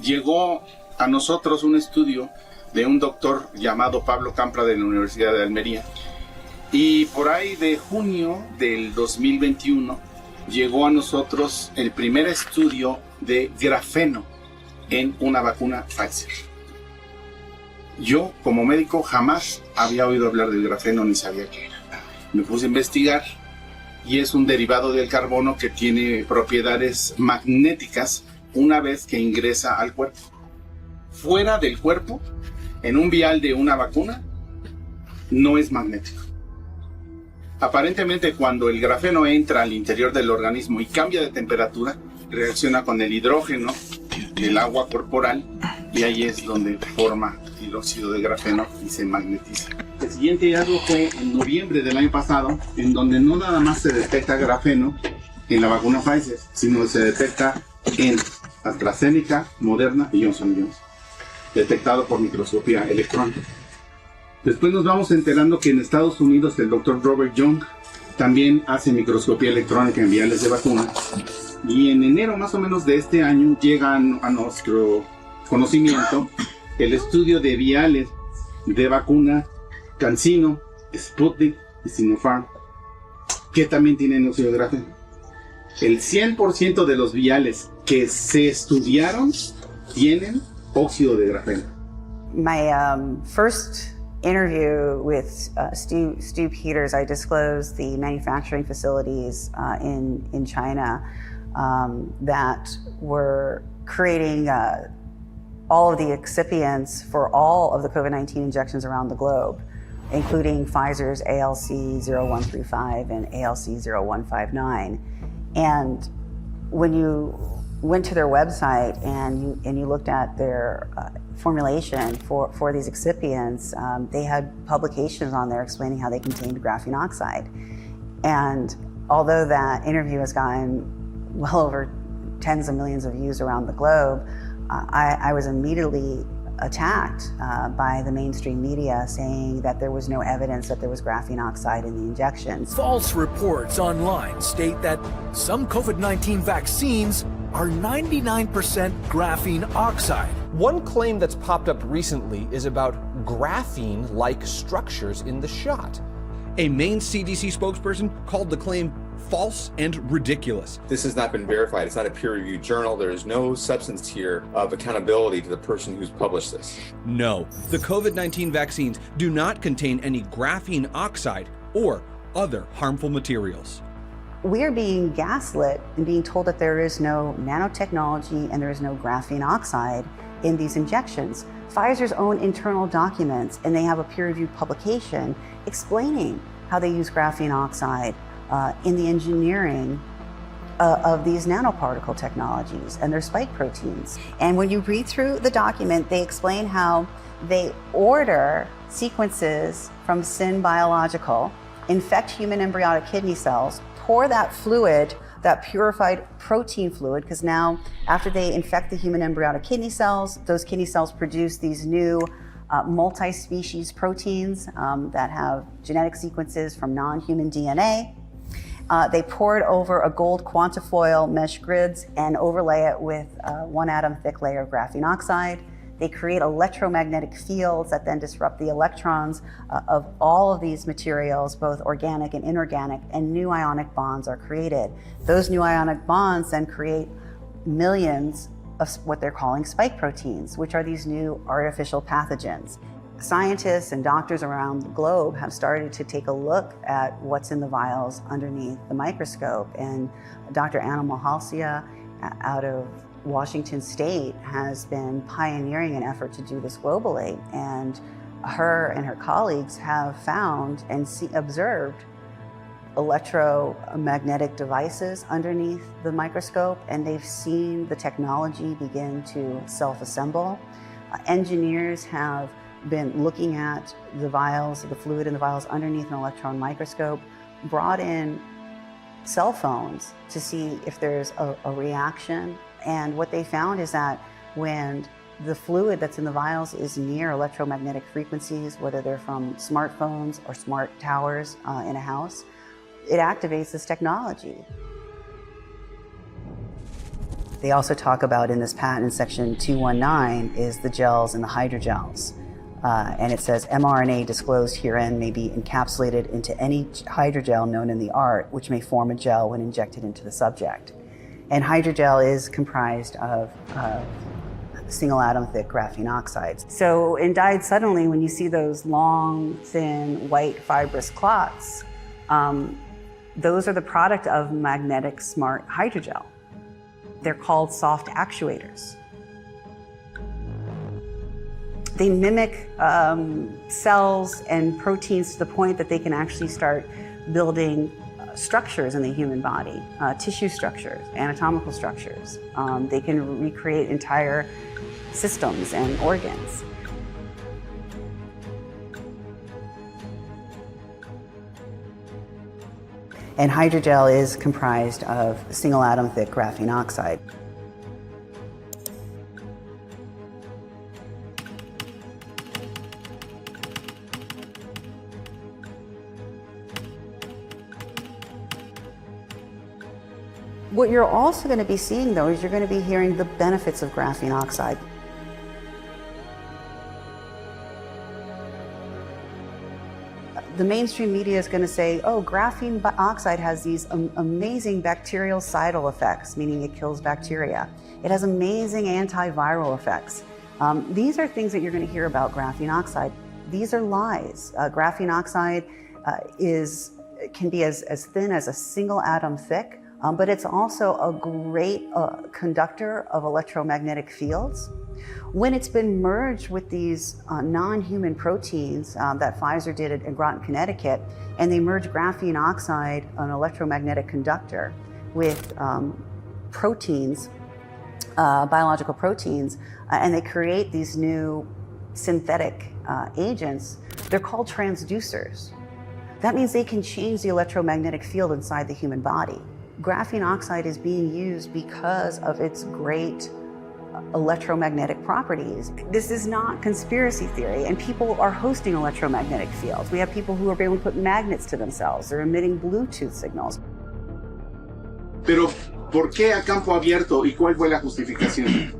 Llegó a nosotros un estudio de un doctor llamado Pablo Campra de la Universidad de Almería. Y por ahí de junio del 2021 llegó a nosotros el primer estudio de grafeno en una vacuna Pfizer. Yo, como médico, jamás había oído hablar del grafeno ni sabía qué era. Me puse a investigar y es un derivado del carbono que tiene propiedades magnéticas una vez que ingresa al cuerpo. Fuera del cuerpo, en un vial de una vacuna, no es magnético. Aparentemente, cuando el grafeno entra al interior del organismo y cambia de temperatura, reacciona con el hidrógeno del agua corporal y ahí es donde forma el óxido de grafeno y se magnetiza. El siguiente hallazgo fue en noviembre del año pasado, en donde no nada más se detecta grafeno en la vacuna Pfizer, sino se detecta en AstraZeneca, Moderna y Johnson & Johnson, detectado por microscopía electrónica. Después nos vamos enterando que en Estados Unidos el doctor Robert Young también hace microscopía electrónica en viales de vacuna. Y en enero más o menos de este año llega a nuestro conocimiento el estudio de viales de vacuna CanSino, Sputnik y Sinopharm, que también tienen óxido de grafeno. El 100% de los viales que se estudiaron tienen óxido de grafeno. My first interview with Stu Peters, I disclosed the manufacturing facilities in China that were creating all of the excipients for all of the COVID-19 injections around the globe, including Pfizer's ALC0135 and ALC0159. And when you went to their website and you looked at their formulation for these excipients, they had publications on there explaining how they contained graphene oxide. And although that interview has gotten well over tens of millions of views around the globe, I was immediately attacked by the mainstream media saying that there was no evidence that there was graphene oxide in the injections. False reports online state that some COVID-19 vaccines are 99% graphene oxide. One claim that's popped up recently is about graphene-like structures in the shot. A Maine CDC spokesperson called the claim false and ridiculous. This has not been verified. It's not a peer-reviewed journal. There is no substance here of accountability to the person who's published this. No, the COVID-19 vaccines do not contain any graphene oxide or other harmful materials. We are being gaslit and being told that there is no nanotechnology and there is no graphene oxide in these injections. Pfizer's own internal documents, and they have a peer-reviewed publication explaining how they use graphene oxide in the engineering of these nanoparticle technologies and their spike proteins. And when you read through the document, they explain how they order sequences from Syn Biological, infect human embryonic kidney cells, pour that fluid, that purified protein fluid, because now after they infect the human embryonic kidney cells, those kidney cells produce these new multi-species proteins that have genetic sequences from non-human DNA. They pour it over a gold quantifoil mesh grids and overlay it with a 1 atom thick layer of graphene oxide. They create electromagnetic fields that then disrupt the electrons of all of these materials, both organic and inorganic, and new ionic bonds are created. Those new ionic bonds then create millions of what they're calling spike proteins, which are these new artificial pathogens. Scientists and doctors around the globe have started to take a look at what's in the vials underneath the microscope, and Dr. Anna Mahalsia out of Washington State has been pioneering an effort to do this globally, and her colleagues have found and observed electromagnetic devices underneath the microscope, and they've seen the technology begin to self-assemble. Engineers have been looking at the vials, the fluid in the vials underneath an electron microscope, brought in cell phones to see if there's a reaction. And what they found is that when the fluid that's in the vials is near electromagnetic frequencies, whether they're from smartphones or smart towers in a house, it activates this technology. They also talk about in this patent in section 219 is the gels and the hydrogels. And it says mRNA disclosed herein may be encapsulated into any hydrogel known in the art, which may form a gel when injected into the subject. And hydrogel is comprised of single atom thick graphene oxides. So in Died Suddenly, when you see those long, thin, white fibrous clots, those are the product of magnetic smart hydrogel. They're called soft actuators. They mimic cells and proteins to the point that they can actually start building structures in the human body, tissue structures, anatomical structures. They can recreate entire systems and organs. And hydrogel is comprised of single atom thick graphene oxide. What you're also going to be seeing, though, is you're going to be hearing the benefits of graphene oxide. The mainstream media is going to say, oh, graphene oxide has these amazing bactericidal effects, meaning it kills bacteria. It has amazing antiviral effects. These are things that you're going to hear about graphene oxide. These are lies. Graphene oxide can be as thin as a single atom thick, but it's also a great conductor of electromagnetic fields. When it's been merged with these non-human proteins that Pfizer did in Groton, Connecticut, and they merged graphene oxide, an electromagnetic conductor, with proteins, biological proteins, and they create these new synthetic agents, they're called transducers. That means they can change the electromagnetic field inside the human body. Graphene oxide is being used because of its great electromagnetic properties. This is not conspiracy theory, and people are hosting electromagnetic fields. We have people who are able to put magnets to themselves. They're emitting Bluetooth signals. Pero, ¿por qué a campo abierto y cuál fue la justificación?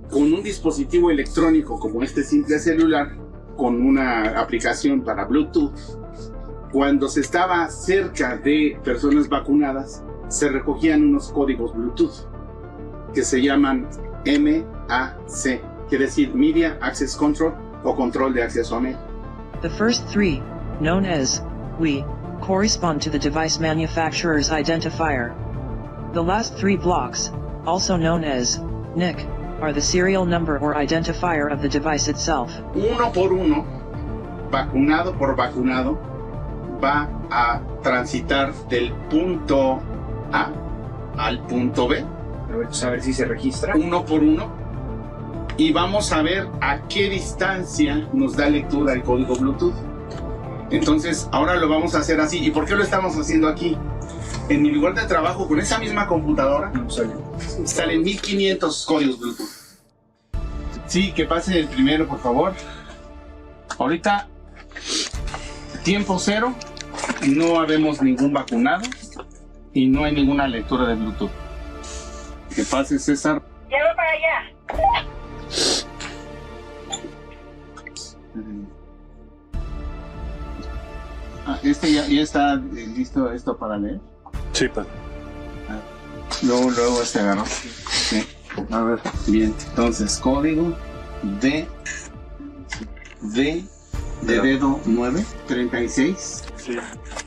Con un dispositivo electrónico como este simple celular, con una aplicación para Bluetooth, cuando se estaba cerca de personas vacunadas, se recogían unos códigos Bluetooth que se llaman MAC, quiere decir Media Access Control o control de acceso a media. The first three, known as WE, correspond to the device manufacturer's identifier. The last three blocks, also known as NIC, are the serial number or identifier of the device itself. Uno por uno, vacunado por vacunado, va a transitar del punto A al punto B. A ver si se registra. Uno por uno. Y vamos a ver a qué distancia nos da lectura el código Bluetooth. Entonces, ahora lo vamos a hacer así. ¿Y por qué lo estamos haciendo aquí? En mi lugar de trabajo, con esa misma computadora, salen 1500 códigos Bluetooth. Sí, que pase el primero, por favor. Ahorita, tiempo cero, no habemos ningún vacunado y no hay ninguna lectura de Bluetooth. Que pase, César. Ya va para allá. Este ya está listo esto para leer. Sí, pa. Luego este agarró. Sí. A ver, bien. Entonces, código de dedo 9, 36, sí.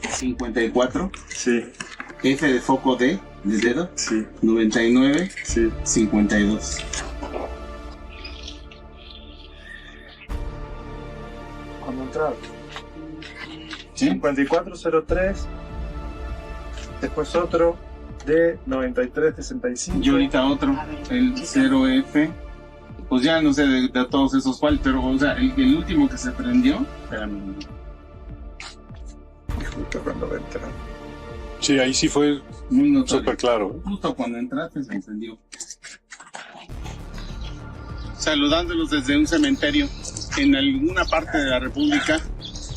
54, sí. F de foco de dedo, sí. 99, sí. 52. Cuando entrar. ¿Sí? 5403, después otro de 9365. Y ahorita otro, el 0F. Pues ya no sé de todos esos cuáles, pero o sea, el último que se prendió. Justo cuando entrar. Sí, ahí sí fue muy súper claro. Justo cuando entraste se encendió. Saludándolos desde un cementerio en alguna parte de la República,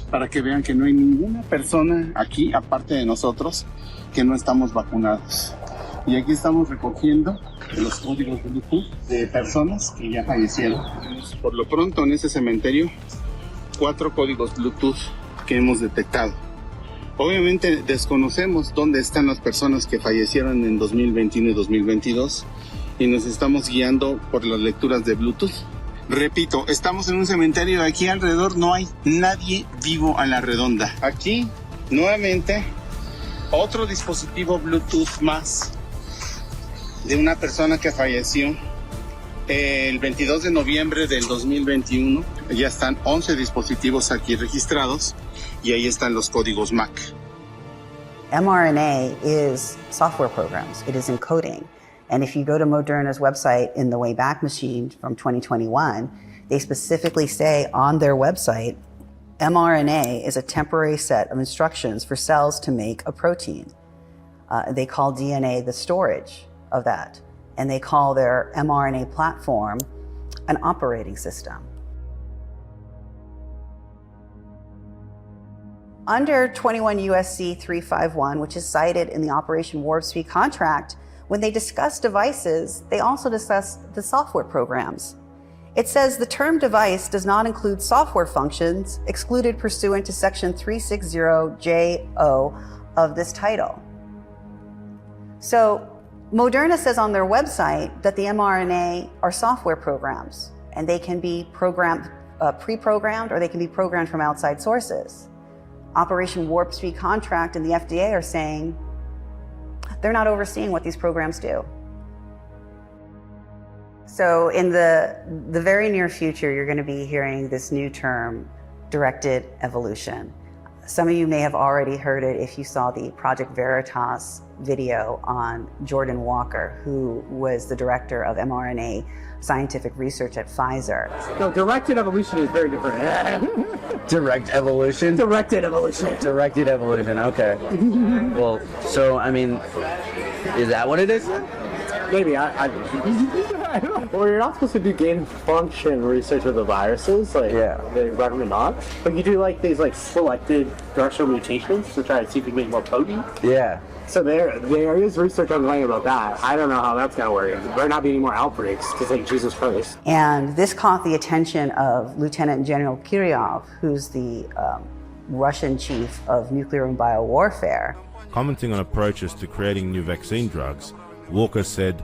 para que vean que no hay ninguna persona aquí, aparte de nosotros, que no estamos vacunados. Y aquí estamos recogiendo los códigos Bluetooth de personas que ya fallecieron. Por lo pronto en ese cementerio, 4 códigos Bluetooth que hemos detectado. Obviamente desconocemos dónde están las personas que fallecieron en 2021 y 2022 y nos estamos guiando por las lecturas de Bluetooth. Repito, estamos en un cementerio, aquí alrededor no hay nadie vivo a la redonda. Aquí, nuevamente, otro dispositivo Bluetooth más de una persona que falleció el 22 de noviembre del 2021. Ya están 11 dispositivos aquí registrados y ahí están los códigos MAC. mRNA is software programs. It is encoding. And if you go to Moderna's website in the Wayback Machine from 2021, they specifically say on their website, mRNA is a temporary set of instructions for cells to make a protein. They call DNA the storage of that. And they call their mRNA platform an operating system. Under 21 USC 351, which is cited in the Operation Warp Speed contract, when they discuss devices, they also discuss the software programs. It says the term device does not include software functions excluded pursuant to section 360JO of this title. So Moderna says on their website that the mRNA are software programs, and they can be pre-programmed, or they can be programmed from outside sources. Operation Warp Speed Contract and the FDA are saying they're not overseeing what these programs do. So in the very near future, you're going to be hearing this new term, directed evolution. Some of you may have already heard it if you saw the Project Veritas video on Jordan Walker, who was the director of mRNA scientific research at Pfizer. No, directed evolution is very different. Direct evolution? Directed evolution. Directed evolution, okay. Well, so, I mean, is that what it is? Maybe, well, you're not supposed to do gain function research with the viruses, like, they recommend not. But you do like these like selected directional mutations to try to see if you can make more potent. Yeah. So there is research ongoing about that. I don't know how that's gonna work. There better not be any more outbreaks, because like Jesus Christ. And this caught the attention of Lieutenant General Kiryov, who's the Russian chief of nuclear and biowarfare. Commenting on approaches to creating new vaccine drugs, Walker said,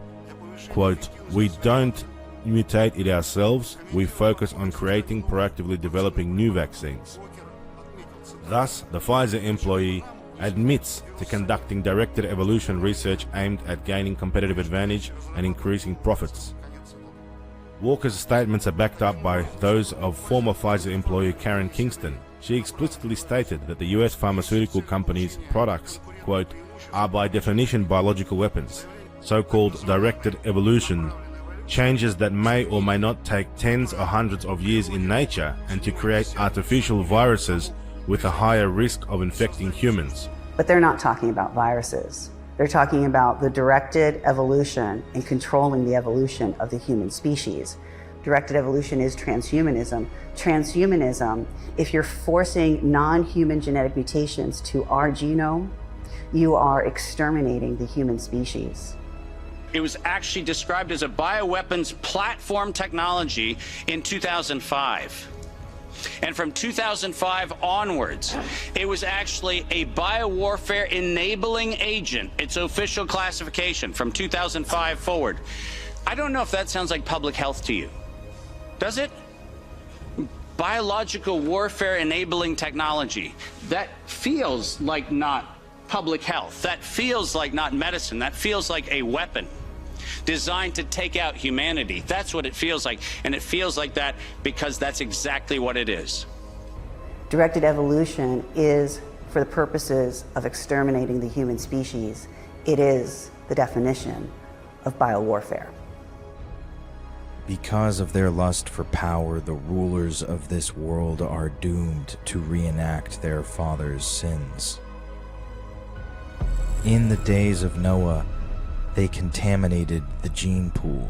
quote, "We don't mutate it ourselves, we focus on creating, proactively developing new vaccines." Thus, the Pfizer employee admits to conducting directed evolution research aimed at gaining competitive advantage and increasing profits. Walker's statements are backed up by those of former Pfizer employee Karen Kingston. She explicitly stated that the US pharmaceutical company's products, quote, "are by definition biological weapons." So-called directed evolution, changes that may or may not take tens or hundreds of years in nature, and to create artificial viruses with a higher risk of infecting humans. But they're not talking about viruses. They're talking about the directed evolution and controlling the evolution of the human species. Directed evolution is transhumanism. Transhumanism, if you're forcing non-human genetic mutations to our genome, you are exterminating the human species. It was actually described as a bioweapons platform technology in 2005. And from 2005 onwards, it was actually a biowarfare enabling agent, its official classification from 2005 forward. I don't know if that sounds like public health to you. Does it? Biological warfare enabling technology. That feels like not public health. That feels like not medicine. That feels like a weapon designed to take out humanity. That's what it feels like. And it feels like that because that's exactly what it is. Directed evolution is for the purposes of exterminating the human species. It is the definition of biowarfare. Because of their lust for power, the rulers of this world are doomed to reenact their fathers' sins. In the days of Noah, they contaminated the gene pool.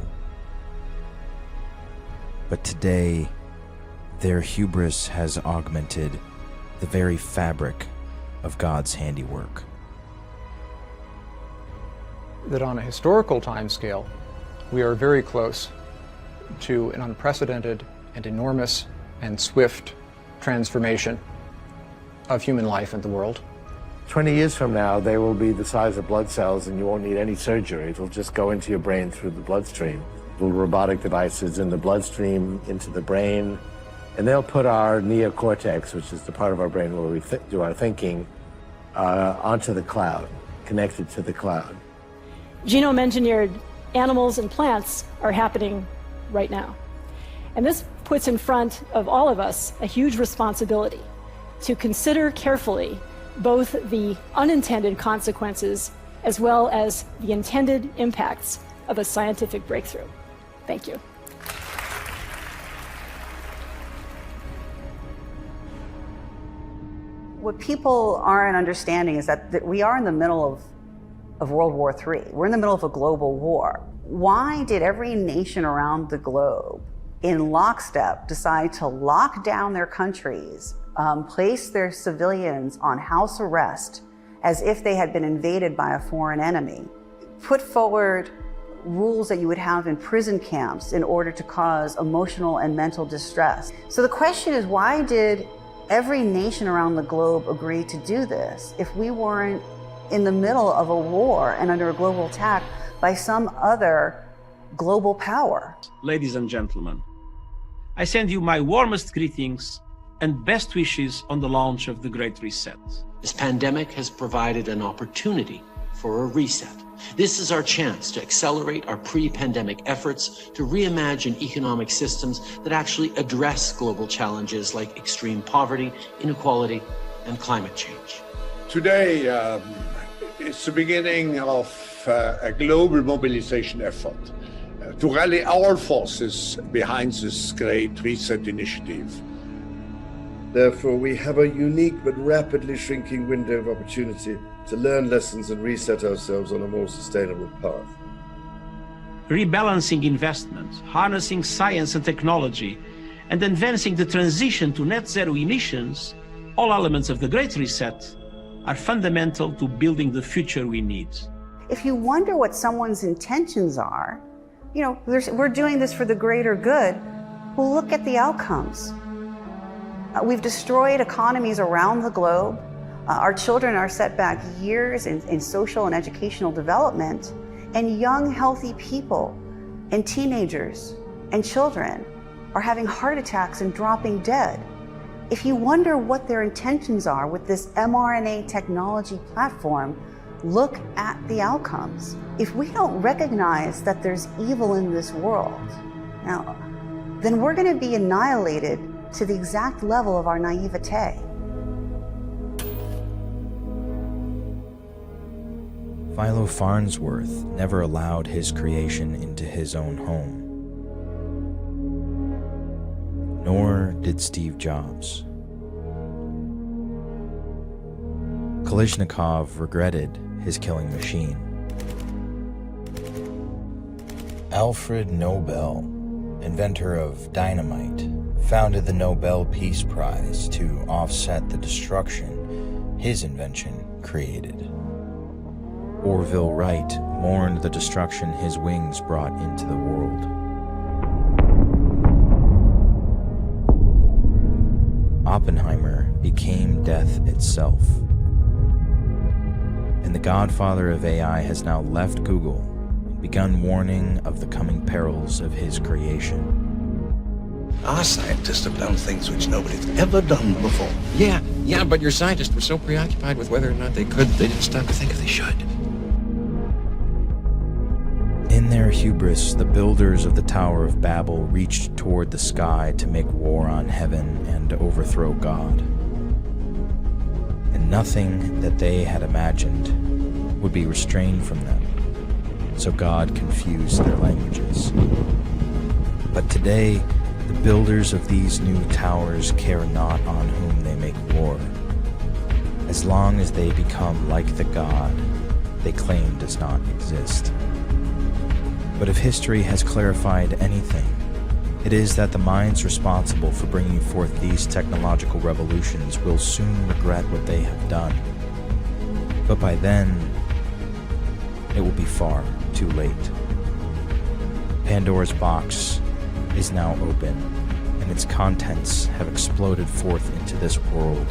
But today, their hubris has augmented the very fabric of God's handiwork. That on a historical timescale, we are very close to an unprecedented and enormous and swift transformation of human life in the world. 20 years from now, they will be the size of blood cells and you won't need any surgery. It'll just go into your brain through the bloodstream. Little robotic devices in the bloodstream, into the brain, and they'll put our neocortex, which is the part of our brain where we do our thinking, onto the cloud, connected to the cloud. Genome-engineered animals and plants are happening right now. And this puts in front of all of us a huge responsibility to consider carefully both the unintended consequences as well as the intended impacts of a scientific breakthrough. Thank you. What people aren't understanding is that we are in the middle of World War III. We're in the middle of a global war. Why did every nation around the globe in lockstep decide to lock down their countries, place their civilians on house arrest as if they had been invaded by a foreign enemy? put forward rules that you would have in prison camps in order to cause emotional and mental distress. So the question is, why did every nation around the globe agree to do this if we weren't in the middle of a war and under a global attack by some other global power? Ladies and gentlemen, I send you my warmest greetings and best wishes on the launch of the Great Reset. This pandemic has provided an opportunity for a reset. This is our chance to accelerate our pre-pandemic efforts to reimagine economic systems that actually address global challenges like extreme poverty, inequality, and climate change. Today is the beginning of a global mobilization effort to rally all forces behind this Great Reset initiative. Therefore, we have a unique but rapidly shrinking window of opportunity to learn lessons and reset ourselves on a more sustainable path. Rebalancing investment, harnessing science and technology, and advancing the transition to net zero emissions, all elements of the Great Reset, are fundamental to building the future we need. If you wonder what someone's intentions are, you know, we're doing this for the greater good, well, look at the outcomes. We've destroyed economies around the globe. Our children are set back years in social and educational development, and young, healthy people and teenagers and children are having heart attacks and dropping dead. If you wonder what their intentions are with this mRNA technology platform, look at the outcomes. If we don't recognize that there's evil in this world, now, then we're going to be annihilated to the exact level of our naivete. Philo Farnsworth never allowed his creation into his own home. Nor did Steve Jobs. Kalashnikov regretted his killing machine. Alfred Nobel, inventor of dynamite, founded the Nobel Peace Prize to offset the destruction his invention created. Orville Wright mourned the destruction his wings brought into the world. Oppenheimer became death itself. And the godfather of AI has now left Google and begun warning of the coming perils of his creation. Our scientists have done things which nobody's ever done before. Yeah, but your scientists were so preoccupied with whether or not they could, they didn't stop to think if they should. In their hubris, the builders of the Tower of Babel reached toward the sky to make war on heaven and overthrow God. And nothing that they had imagined would be restrained from them, so God confused their languages. But today, the builders of these new towers care not on whom they make war, as long as they become like the God they claim does not exist. But if history has clarified anything, it is that the minds responsible for bringing forth these technological revolutions will soon regret what they have done. But by then, it will be far too late. Pandora's box is now open, and its contents have exploded forth into this world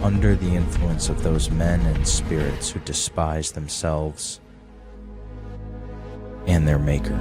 under the influence of those men and spirits who despise themselves and their maker.